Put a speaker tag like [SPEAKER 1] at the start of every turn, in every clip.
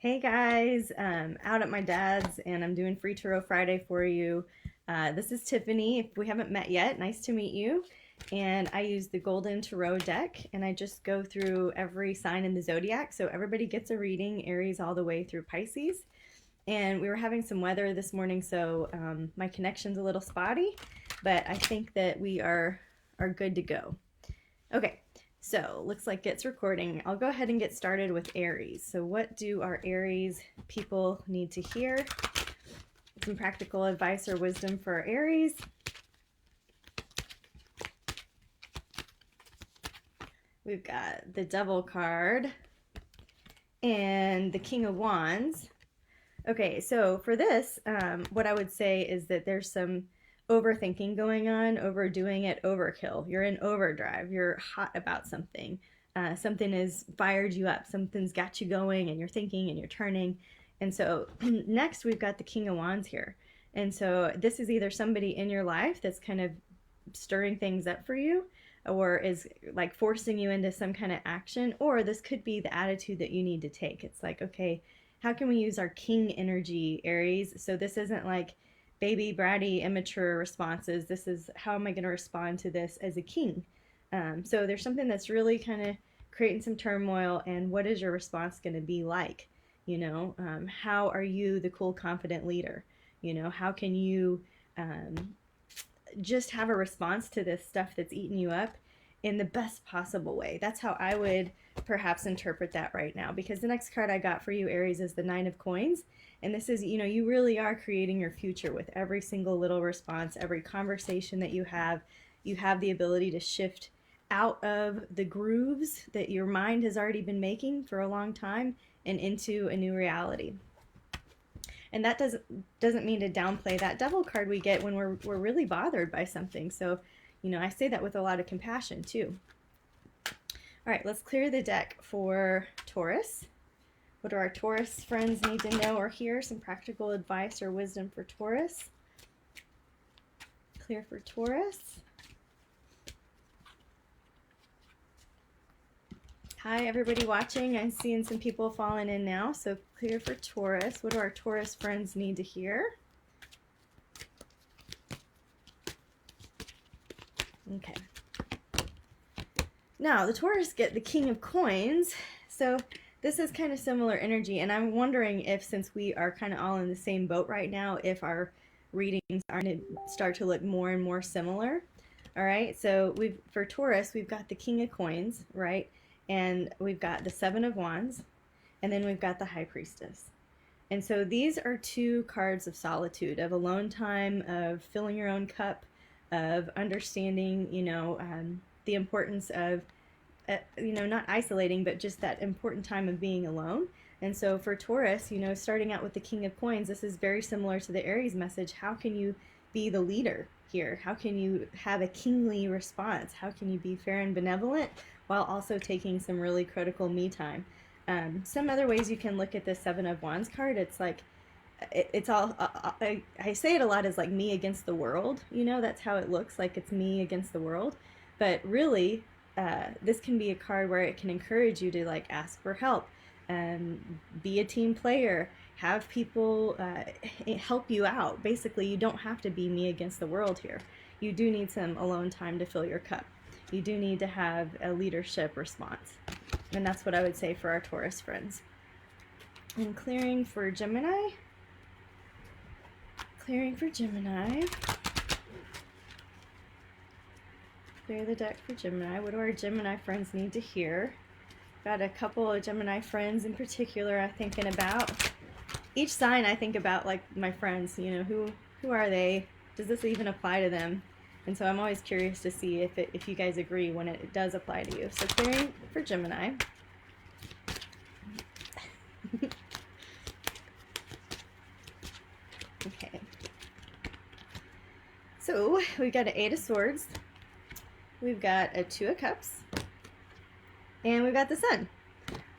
[SPEAKER 1] Hey guys, out at my dad's and I'm doing Free Tarot Friday for you. This is Tiffany. If we haven't met yet, nice to meet you. And I use the Golden Tarot deck and I just go through every sign in the zodiac. So everybody gets a reading, Aries all the way through Pisces. And we were having some weather this morning, so my connection's a little spotty, but I think that we are good to go. Okay. So, looks like it's recording. I'll go ahead and get started with Aries. So, what do our Aries people need to hear? Some practical advice or wisdom for Aries. We've got the Devil card and the King of Wands. Okay, so for this, what I would say is that there's some overthinking going on, overdoing it, overkill. You're in overdrive. You're hot about something. Something has fired you up. Something's got you going and you're thinking and you're turning. And so next we've got the King of Wands here. And so this is either somebody in your life that's kind of stirring things up for you or is like forcing you into some kind of action, or this could be the attitude that you need to take. It's like, okay, how can we use our king energy, Aries? So this isn't like baby, bratty, immature responses. This is how am I going to respond to this as a king? So there's something that's really kind of creating some turmoil, and what is your response going to be like? You know, how are you the cool, confident leader? You know, how can you just have a response to this stuff that's eating you up in the best possible way? That's how I would perhaps interpret that right now, because the next card I got for you, Aries, is the Nine of Coins. And this is, you know, you really are creating your future with every single little response, every conversation that you have. You have the ability to shift out of the grooves that your mind has already been making for a long time and into a new reality. And that doesn't mean to downplay that Devil card we get when we're really bothered by something. So, you know, I say that with a lot of compassion too. All right, let's clear the deck for Taurus. What do our Taurus friends need to know or hear? Some practical advice or wisdom for Taurus. Clear for Taurus. Hi, everybody watching. I'm seeing some people falling in now. So clear for Taurus. What do our Taurus friends need to hear? Okay. Now, the Taurus get the King of Coins. So this is kind of similar energy, and I'm wondering if, since we are kind of all in the same boat right now, if our readings are going to start to look more and more similar. All right, so for Taurus, we've got the King of Coins, right? And we've got the Seven of Wands, and then we've got the High Priestess. And so these are two cards of solitude, of alone time, of filling your own cup, of understanding, you know, the importance of you know, not isolating, but just that important time of being alone. And so for Taurus, you know, starting out with the King of Coins, this is very similar to the Aries message. How can you be the leader here? How can you have a kingly response? How can you be fair and benevolent while also taking some really critical me time? Some other ways you can look at the Seven of Wands card, it's like, it's all, I say it a lot as like me against the world, you know, that's how it looks, like it's me against the world. But really, this can be a card where it can encourage you to like ask for help, be a team player, have people help you out. Basically, you don't have to be me against the world here. You do need some alone time to fill your cup. You do need to have a leadership response. And that's what I would say for our Taurus friends. And clearing for Gemini. Clearing for Gemini. Clear the deck for Gemini. What do our Gemini friends need to hear? Got a couple of Gemini friends in particular I'm thinking about. Each sign I think about like my friends, you know, who are they? Does this even apply to them? And so I'm always curious to see if you guys agree when it does apply to you. So clearing for Gemini. Okay. So we've got an Eight of Swords. We've got a Two of Cups, and we've got the Sun.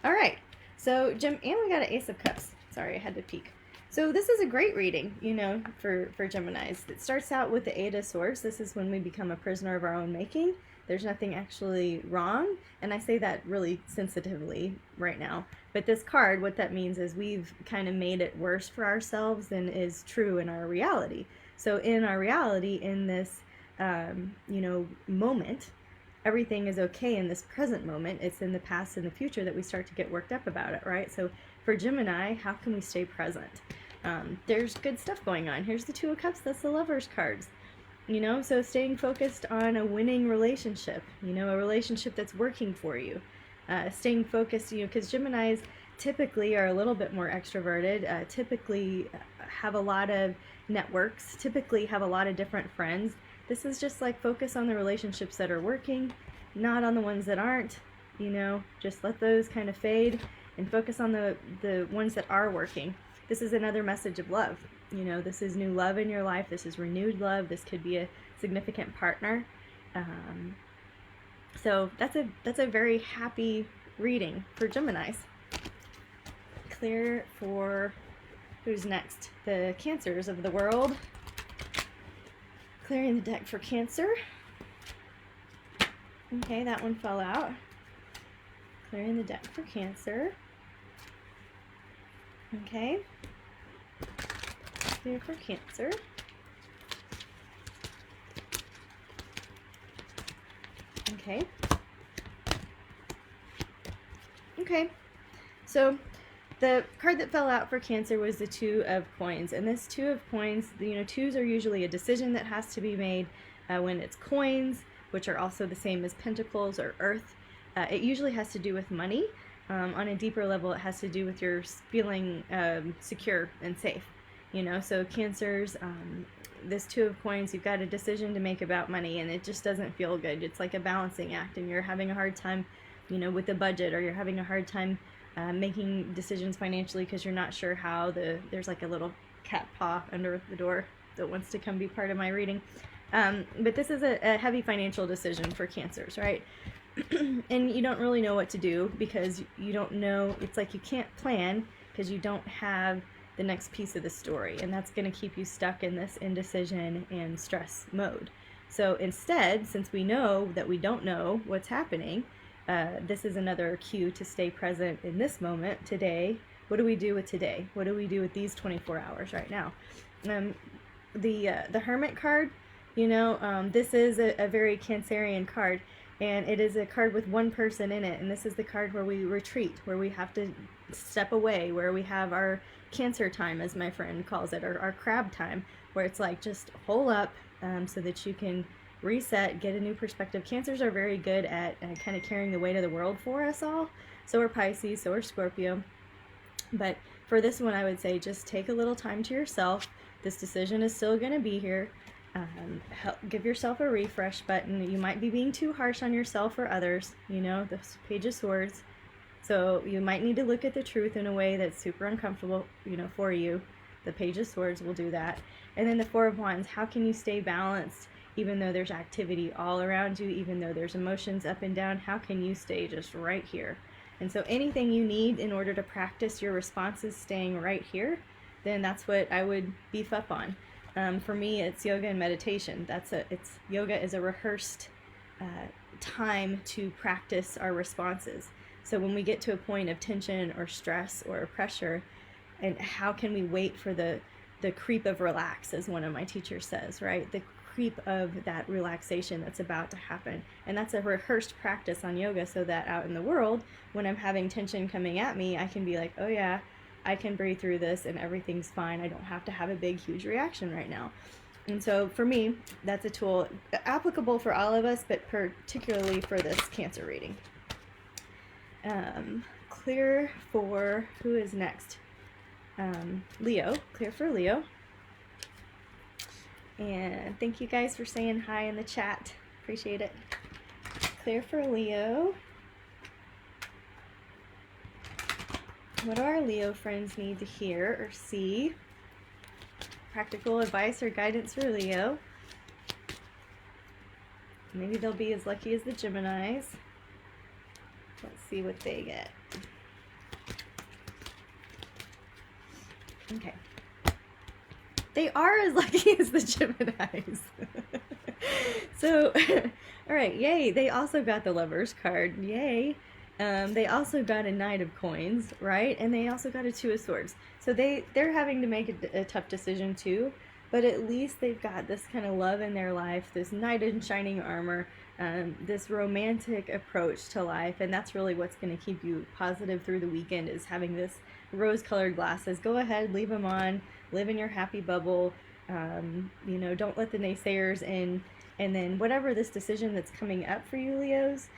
[SPEAKER 1] All right, so and we got an Ace of Cups. Sorry, I had to peek. So this is a great reading, you know, for Geminis. It starts out with the Eight of Swords. This is when we become a prisoner of our own making. There's nothing actually wrong, and I say that really sensitively right now. But this card, what that means is we've kind of made it worse for ourselves than is true in our reality. So in our reality, in this, moment, everything is okay in this present moment. It's in the past and the future that we start to get worked up about it, right? So for Gemini, how can we stay present? There's good stuff going on. Here's the Two of Cups. That's the Lovers cards. So staying focused on a winning relationship, a relationship that's working for you. Staying focused, because Geminis typically are a little bit more extroverted, typically have a lot of networks, typically have a lot of different friends. This is just like focus on the relationships that are working, not on the ones that aren't, just let those kind of fade and focus on the ones that are working. This is another message of love. This is new love in your life. This is renewed love. This could be a significant partner. So that's a very happy reading for Geminis. Clear for who's next? The Cancers of the world. Clearing the deck for Cancer. Okay, that one fell out. Clearing the deck for Cancer. Okay. Clear for Cancer. Okay. Okay. So the card that fell out for Cancer was the Two of Coins. And this Two of Coins, twos are usually a decision that has to be made when it's coins, which are also the same as pentacles or earth. It usually has to do with money. On a deeper level, it has to do with your feeling secure and safe. So Cancers, this Two of Coins, you've got a decision to make about money, and it just doesn't feel good. It's like a balancing act, and you're having a hard time, with the budget, or you're having a hard time making decisions financially because you're not sure how. There's like a little cat paw under the door that wants to come be part of my reading. But this is a heavy financial decision for Cancers, right? And you don't really know what to do because you don't know. It's like you can't plan because you don't have the next piece of the story, and that's going to keep you stuck in this indecision and stress mode. So instead, since we know that we don't know what's happening, this is another cue to stay present in this moment, today. What do we do with today? What do we do with these 24 hours right now? The Hermit card, this is a very Cancerian card, and it is a card with one person in it, and this is the card where we retreat, where we have to step away, where we have our Cancer time, as my friend calls it, or our crab time, where it's like just hole up so that you can reset, get a new perspective. Cancers are very good at kind of carrying the weight of the world for us all. So are Pisces, so are Scorpio. But for this one, I would say just take a little time to yourself. This decision is still going to be here. Give yourself a refresh button. You might be being too harsh on yourself or others, the Page of Swords. So you might need to look at the truth in a way that's super uncomfortable, for you. The Page of Swords will do that. And then the Four of Wands, how can you stay balanced even though there's activity all around you, even though there's emotions up and down? How can you stay just right here? And so anything you need in order to practice your responses staying right here, then that's what I would beef up on. For me, it's yoga and meditation. Yoga is a rehearsed time to practice our responses. So when we get to a point of tension or stress or pressure, and how can we wait for the creep of relax, as one of my teachers says, right? The creep of that relaxation that's about to happen. And that's a rehearsed practice on yoga, so that out in the world, when I'm having tension coming at me, I can be like, oh yeah, I can breathe through this and everything's fine. I don't have to have a big, huge reaction right now. And so for me, that's a tool applicable for all of us, but particularly for this Cancer reading. Clear for, who is next? Leo. Clear for Leo. And thank you guys for saying hi in the chat. Appreciate it. Clear for Leo. What do our Leo friends need to hear or see? Practical advice or guidance for Leo. Maybe they'll be as lucky as the Geminis. Let's see what they get. Okay. They are as lucky as the Geminis. So, all right, yay. They also got the Lover's card. Yay. They also got a Knight of Coins, right? And they also got a Two of Swords. So they're having to make a tough decision too, but at least they've got this kind of love in their life, this knight in shining armor, this romantic approach to life, and that's really what's going to keep you positive through the weekend, is having this rose-colored glasses. Go ahead, leave them on, live in your happy bubble. You know, don't let the naysayers in. And then whatever this decision that's coming up for you, Leos,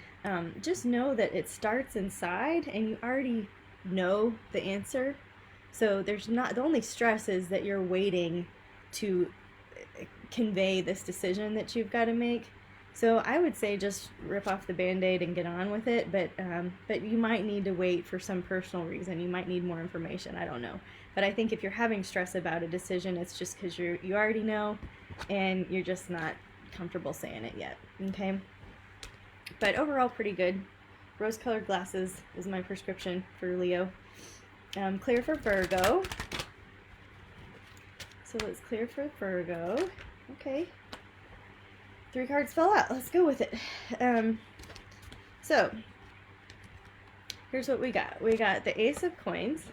[SPEAKER 1] just know that it starts inside and you already know the answer. So there's not, the only stress is that you're waiting to convey this decision that you've got to make. So I would say just rip off the Band-Aid and get on with it, but you might need to wait for some personal reason. You might need more information, I don't know. But I think if you're having stress about a decision, it's just because you already know and you're just not comfortable saying it yet, okay? But overall, pretty good. Rose-colored glasses is my prescription for Leo. Clear for Virgo. So let's clear for Virgo. Okay. 3 cards fell out. Let's go with it. So here's what we got. We got the Ace of Coins.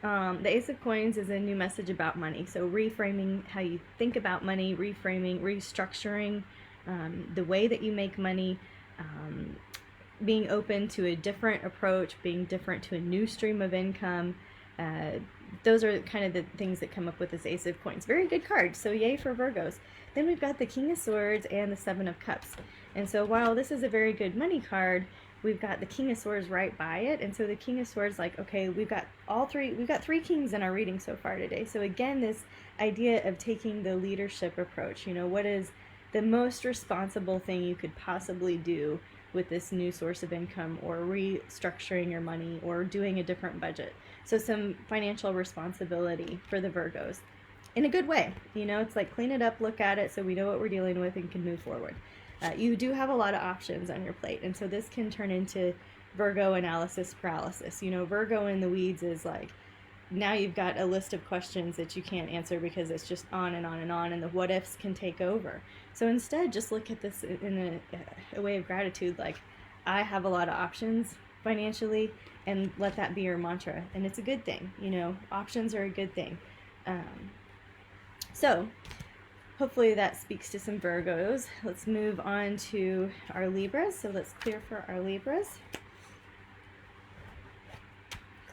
[SPEAKER 1] The Ace of Coins is a new message about money. So reframing how you think about money, reframing, restructuring the way that you make money, being open to a different approach, being different to a new stream of income. Those are kind of the things that come up with this Ace of Coins. Very good card. So yay for Virgos. Then we've got the King of Swords and the Seven of Cups. And so while this is a very good money card, we've got the King of Swords right by it. And so the King of Swords, like, okay, we've got 3 kings in our reading so far today. So again, this idea of taking the leadership approach, you know, what is the most responsible thing you could possibly do with this new source of income, or restructuring your money, or doing a different budget. So some financial responsibility for the Virgos in a good way. You know, it's like clean it up, look at it so we know what we're dealing with and can move forward. You do have a lot of options on your plate, and so this can turn into Virgo analysis paralysis. You know, Virgo in the weeds is like, now you've got a list of questions that you can't answer because it's just on and on and on, and the what ifs can take over. So instead, just look at this in a way of gratitude, like, I have a lot of options financially, and let that be your mantra. And it's a good thing, you know, options are a good thing. So hopefully that speaks to some Virgos. Let's move on to our Libras. So let's clear for our Libras.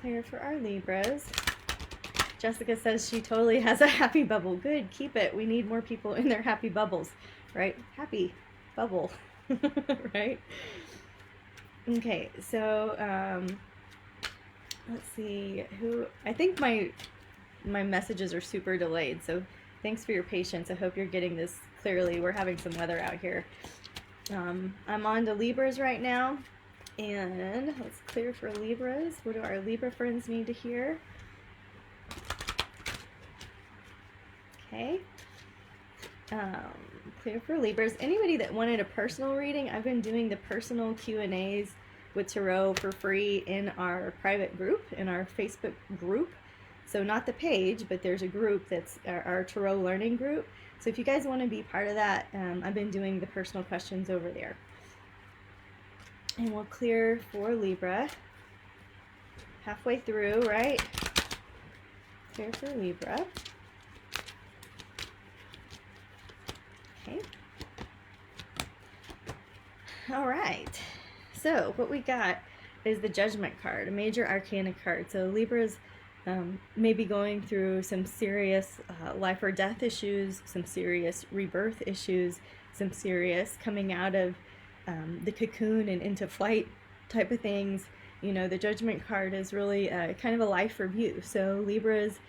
[SPEAKER 1] Clear for our Libras. Jessica says she totally has a happy bubble. Good, keep it. We need more people in their happy bubbles, right? Happy bubble, right? Okay, so let's see who. I think my messages are super delayed, so thanks for your patience. I hope you're getting this clearly. We're having some weather out here. I'm on to Libras right now, and let's clear for Libras. What do our Libra friends need to hear? Okay. Clear for Libras. Anybody that wanted a personal reading, I've been doing the personal Q&As with Tarot for free in our private group, in our Facebook group. So not the page, but there's a group that's our Tarot learning group. So if you guys want to be part of that, I've been doing the personal questions over there. And we'll clear for Libra. Halfway through, right? Clear for Libra. Okay. All right. So what we got is the Judgment card, a major arcana card. So Libras may be going through some serious life or death issues, some serious rebirth issues, some serious coming out of the cocoon and into flight type of things. You know, the Judgment card is really kind of a life review. So Libras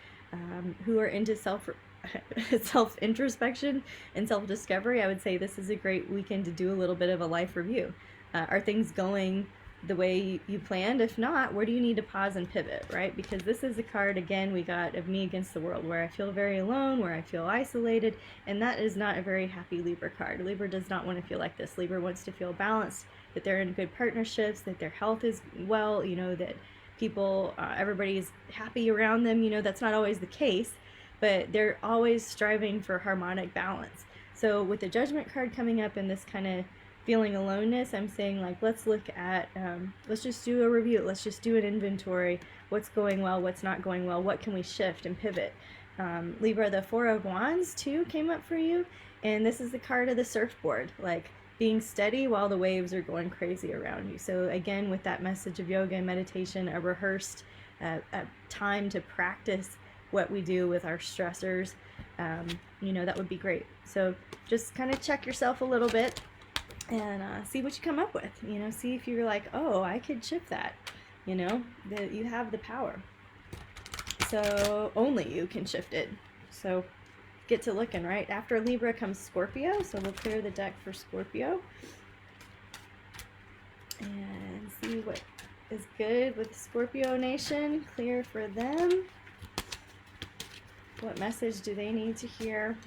[SPEAKER 1] who are into self-introspection and self-discovery, I would say this is a great weekend to do a little bit of a life review. Are things going the way you planned? If not, where do you need to pause and pivot, right? Because this is a card, again, we got of me against the world, where I feel very alone, where I feel isolated, and that is not a very happy Libra card. Libra does not want to feel like this. Libra wants to feel balanced, that they're in good partnerships, that their health is well, you know, that people, everybody's happy around them. You know, that's not always the case, but they're always striving for harmonic balance. So with the Judgment card coming up and this kind of feeling aloneness, I'm saying like, let's look at, let's just do a review. Let's just do an inventory. What's going well, what's not going well, what can we shift and pivot? Libra, the Four of Wands too came up for you. And this is the card of the surfboard, like being steady while the waves are going crazy around you. So again, with that message of yoga and meditation, a rehearsed a time to practice what we do with our stressors, you know, that would be great. So just kind of check yourself a little bit and see what you come up with. You know, see if you're like, oh, I could shift that. You know, that you have the power. So only you can shift it. So get to looking, right? After Libra comes Scorpio, so we'll clear the deck for Scorpio and see what is good with Scorpio Nation. Clear for them. What message do they need to hear?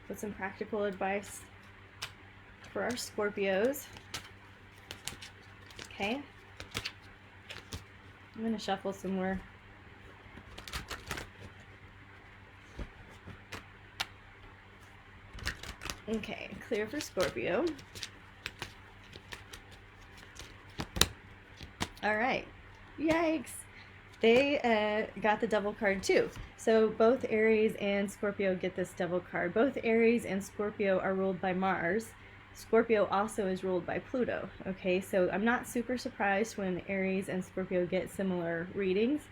[SPEAKER 1] With some practical advice for our Scorpios. Okay. I'm going to shuffle some more. Okay, clear for Scorpio. All right. Yikes. They got the Devil card too. So both Aries and Scorpio get this Devil card. Both Aries and Scorpio are ruled by Mars. Scorpio also is ruled by Pluto. Okay, so I'm not super surprised when Aries and Scorpio get similar readings.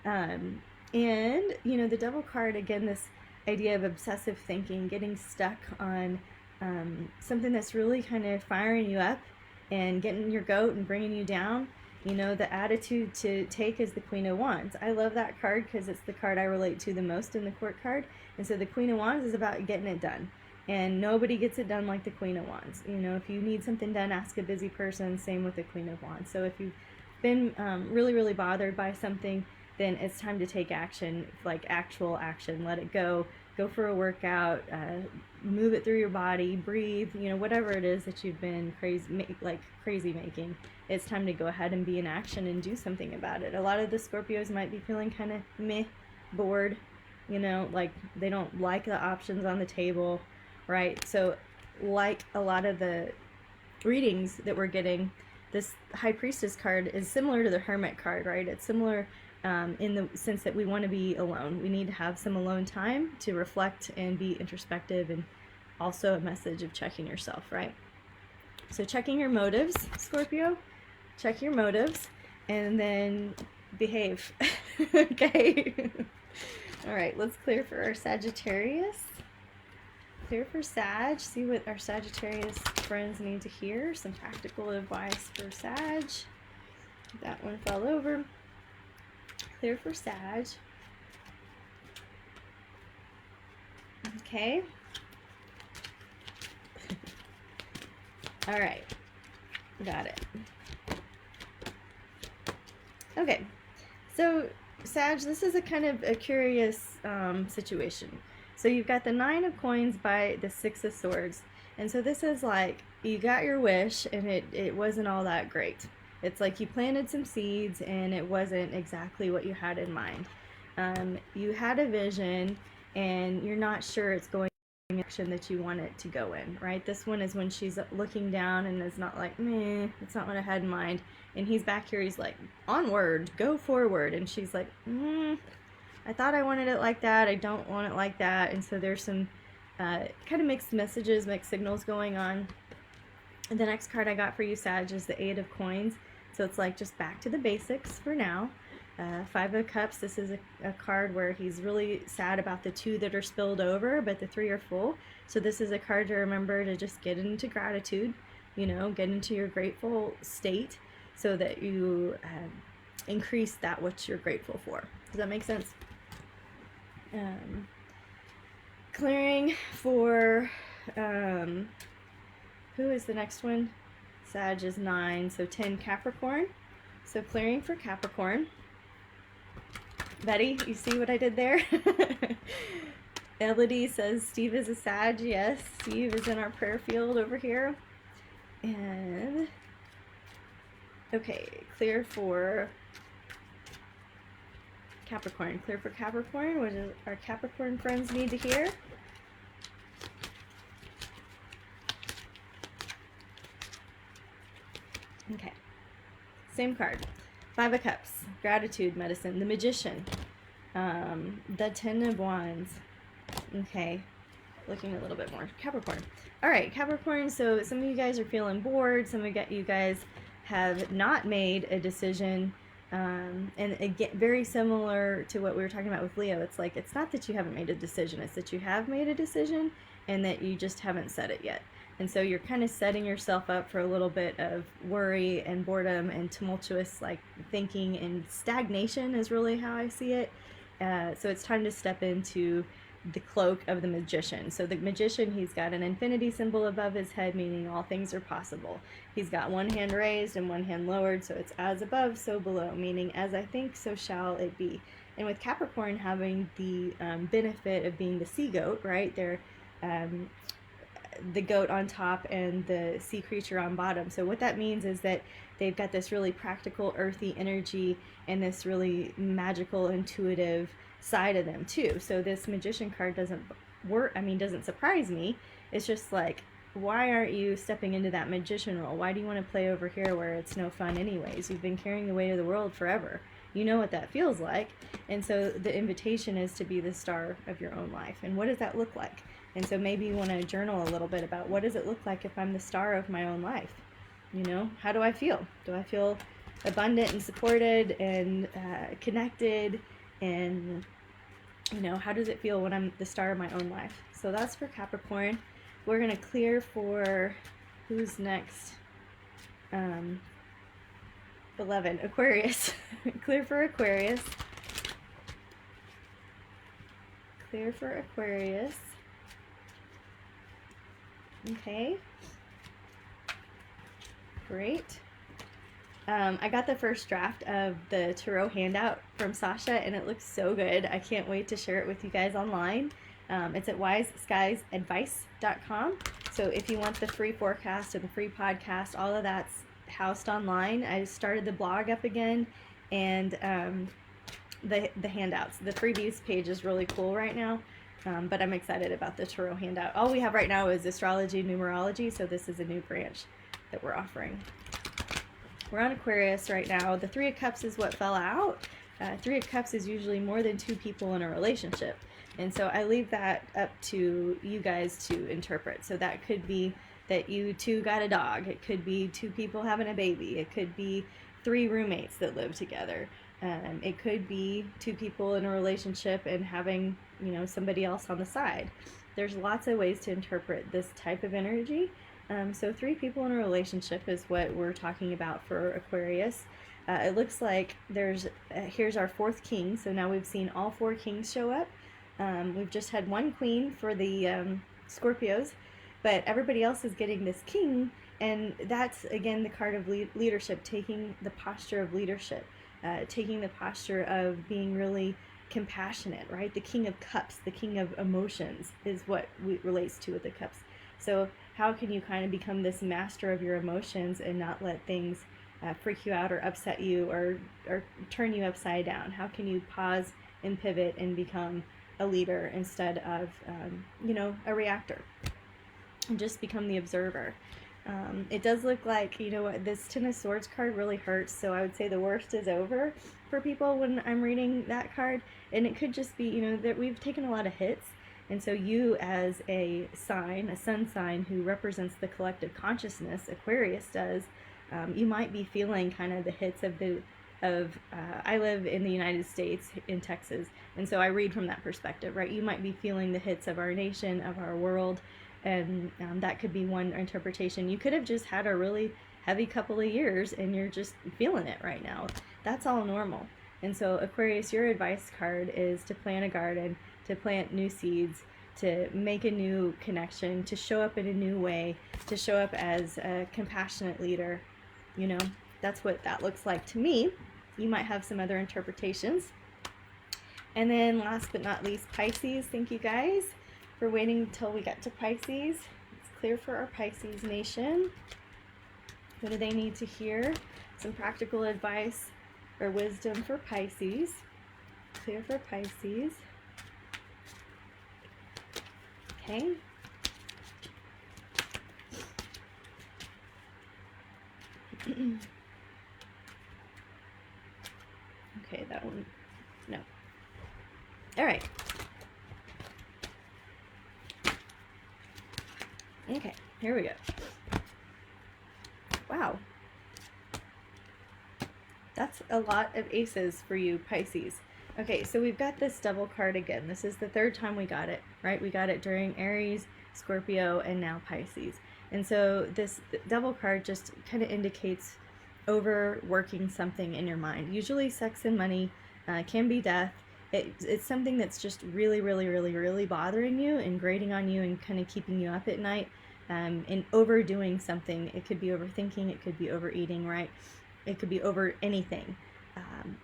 [SPEAKER 1] And, you know, the Devil card, again, this idea of obsessive thinking, getting stuck on something that's really kind of firing you up and getting your goat and bringing you down. You know, the attitude to take is the Queen of Wands. I love that card because it's the card I relate to the most in the Court card. And so the Queen of Wands is about getting it done. And nobody gets it done like the Queen of Wands. You know, if you need something done, ask a busy person. Same with the Queen of Wands. So if you've been really, really bothered by something, then it's time to take action, like actual action. Let it go. Go for a workout. Move it through your body. Breathe. You know, whatever it is that you've been crazy making. It's time to go ahead and be in action and do something about it. A lot of the Scorpios might be feeling kind of meh, bored. You know, like they don't like the options on the table, right? So like a lot of the readings that we're getting, this High Priestess card is similar to the Hermit card, right? It's similar in the sense that we want to be alone. We need to have some alone time to reflect and be introspective, and also a message of checking yourself, right? So checking your motives, Scorpio. Check your motives and then behave. Okay. All right, let's clear for our Sagittarius. Clear for Sag. See what our Sagittarius friends need to hear. Some practical advice for Sag. That one fell over. Clear for Sag. Okay. All right. Got it. Okay. So, Sag, this is a kind of a curious situation. So you've got the Nine of Coins by the Six of Swords. And so this is like, you got your wish and it wasn't all that great. It's like you planted some seeds and it wasn't exactly what you had in mind. You had a vision and you're not sure it's going in the direction that you want it to go in, right? This one is when she's looking down and is not like, meh, it's not what I had in mind. And he's back here, he's like, onward, go forward. And she's like, I thought I wanted it like that. I don't want it like that. And so there's some kind of mixed messages, mixed signals going on. And the next card I got for you, Sag, is the Eight of Coins. So it's like just back to the basics for now. Five of Cups, this is a card where he's really sad about the two that are spilled over, but the three are full. So this is a card to remember to just get into gratitude, you know, get into your grateful state so that you increase that which you're grateful for. Does that make sense? Clearing for, who is the next one? Sag is 9, so 10 Capricorn. So clearing for Capricorn. Betty, you see what I did there? Elodie says Steve is a Sag. Yes, Steve is in our prayer field over here. And, okay, clear for Capricorn. Clear for Capricorn. What does our Capricorn friends need to hear? same card. Five of Cups, gratitude, medicine, the Magician, the Ten of Wands. Okay, looking a little bit more. Capricorn. All right, Capricorn, so some of you guys are feeling bored. Some of you guys have not made a decision. And again, very similar to what we were talking about with Leo. It's like, it's not that you haven't made a decision. It's that you have made a decision and that you just haven't said it yet. And so you're kind of setting yourself up for a little bit of worry and boredom and tumultuous like thinking, and stagnation is really how I see it. So it's time to step into the cloak of the Magician. So the Magician, he's got an infinity symbol above his head, meaning all things are possible. He's got one hand raised and one hand lowered, so it's as above, so below, meaning as I think, so shall it be. And with Capricorn having the benefit of being the sea goat, right? They're the goat on top and the sea creature on bottom. So what that means is that they've got this really practical, earthy energy and this really magical, intuitive side of them too. So this Magician card doesn't surprise me. It's just like, why aren't you stepping into that magician role? Why do you want to play over here where it's no fun anyways? You've been carrying the weight of the world forever. You know what that feels like. And so the invitation is to be the star of your own life. And what does that look like? And so maybe you want to journal a little bit about, what does it look like if I'm the star of my own life? You know, how do I feel? Do I feel abundant and supported and connected? And, you know, how does it feel when I'm the star of my own life? So that's for Capricorn. We're going to clear for, who's next? 11, Aquarius. Clear for Aquarius. Clear for Aquarius. Okay. Great. I got the first draft of the tarot handout from Sasha, and it looks so good. I can't wait to share it with you guys online. It's at wiseskies.advice.com. So if you want the free forecast and the free podcast, all of that's housed online. I started the blog up again, and the handouts. The freebies page is really cool right now, but I'm excited about the tarot handout. All we have right now is astrology, numerology, so this is a new branch that we're offering. We're on Aquarius right now. The Three of Cups is what fell out. Three of Cups is usually more than two people in a relationship. And so I leave that up to you guys to interpret. So that could be that you two got a dog. It could be two people having a baby. It could be three roommates that live together. It could be two people in a relationship and having, you know, somebody else on the side. There's lots of ways to interpret this type of energy. So three people in a relationship is what we're talking about for Aquarius. It looks like there's, here's our fourth king. So now we've seen all four kings show up. We've just had one queen for the Scorpios, but everybody else is getting this king. And that's, again, the card of leadership, taking the posture of leadership, taking the posture of being really compassionate, right? The King of Cups, the King of Emotions is what relates to with the cups. So how can you kind of become this master of your emotions and not let things freak you out or upset you or turn you upside down? How can you pause and pivot and become a leader instead of, you know, a reactor, and just become the observer? It does look like, you know what, this Ten of Swords card really hurts, so I would say the worst is over for people when I'm reading that card. And it could just be, you know, that we've taken a lot of hits. And so you as a sign, a sun sign who represents the collective consciousness, Aquarius does, you might be feeling kind of the hits of I live in the United States, in Texas, and so I read from that perspective, right? You might be feeling the hits of our nation, of our world, and that could be one interpretation. You could have just had a really heavy couple of years and you're just feeling it right now. That's all normal. And so Aquarius, your advice card is to plant a garden, to plant new seeds, to make a new connection, to show up in a new way, to show up as a compassionate leader. You know, that's what that looks like to me. You might have some other interpretations. And then last but not least, Pisces. Thank you guys for waiting until we got to Pisces. It's clear for our Pisces nation. What do they need to hear? Some practical advice or wisdom for Pisces. Clear for Pisces. Okay. Okay, that one, no. All right. Okay, here we go. Wow. That's a lot of aces for you, Pisces. Okay, so we've got this double card again. This is the third time we got it, right? We got it during Aries, Scorpio, and now Pisces. And so this double card just kind of indicates overworking something in your mind. Usually sex and money, can be death. It's something that's just really, really, really, really bothering you and grating on you and kind of keeping you up at night. And overdoing something. It could be overthinking, it could be overeating, right? It could be over anything.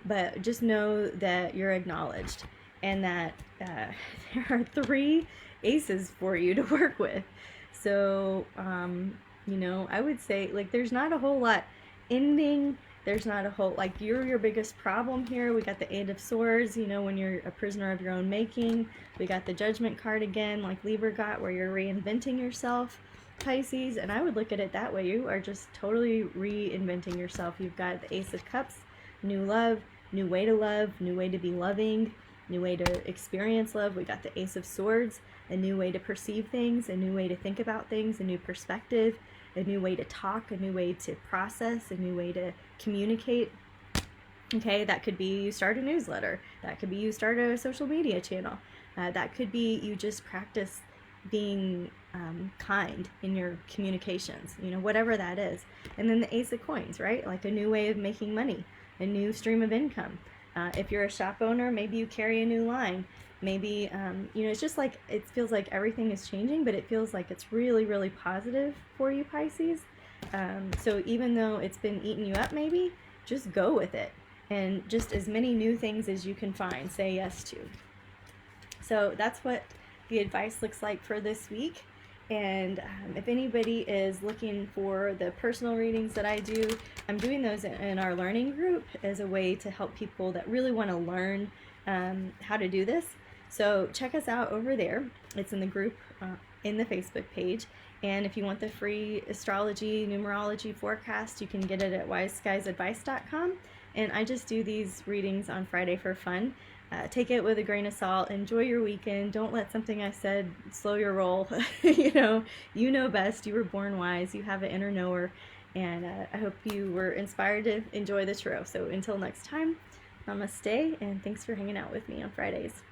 [SPEAKER 1] But just know that you're acknowledged and that there are 3 aces for you to work with. So, you know, I would say, like, there's not a whole lot ending. There's not a whole, like, you're your biggest problem here. We got the 8 of Swords, you know, when you're a prisoner of your own making. We got the Judgment card again, like Libra got, where you're reinventing yourself, Pisces. And I would look at it that way. You are just totally reinventing yourself. You've got the Ace of Cups, new love, new way to love, new way to be loving, new way to experience love. We got the Ace of Swords, a new way to perceive things, a new way to think about things, a new perspective, a new way to talk, a new way to process, a new way to communicate. Okay, that could be you start a newsletter. That could be you start a social media channel. That could be you just practice being kind in your communications, you know, whatever that is. And then the Ace of Coins, right? Like a new way of making money, a new stream of income. If you're a shop owner, maybe you carry a new line. Maybe, you know, it's just like, it feels like everything is changing, but it feels like it's really, really positive for you, Pisces. So even though it's been eating you up, maybe, just go with it. And just as many new things as you can find, say yes to. So that's what the advice looks like for this week. And if anybody is looking for the personal readings that I do, I'm doing those in our learning group as a way to help people that really want to learn how to do this. So check us out over there. It's in the group in the Facebook page. And if you want the free astrology, numerology forecast, you can get it at wiseskiesadvice.com. And I just do these readings on Friday for fun. Take it with a grain of salt. Enjoy your weekend. Don't let something I said slow your roll. You know best. You were born wise. You have an inner knower. And I hope you were inspired to enjoy the tarot. So until next time, namaste, and thanks for hanging out with me on Fridays.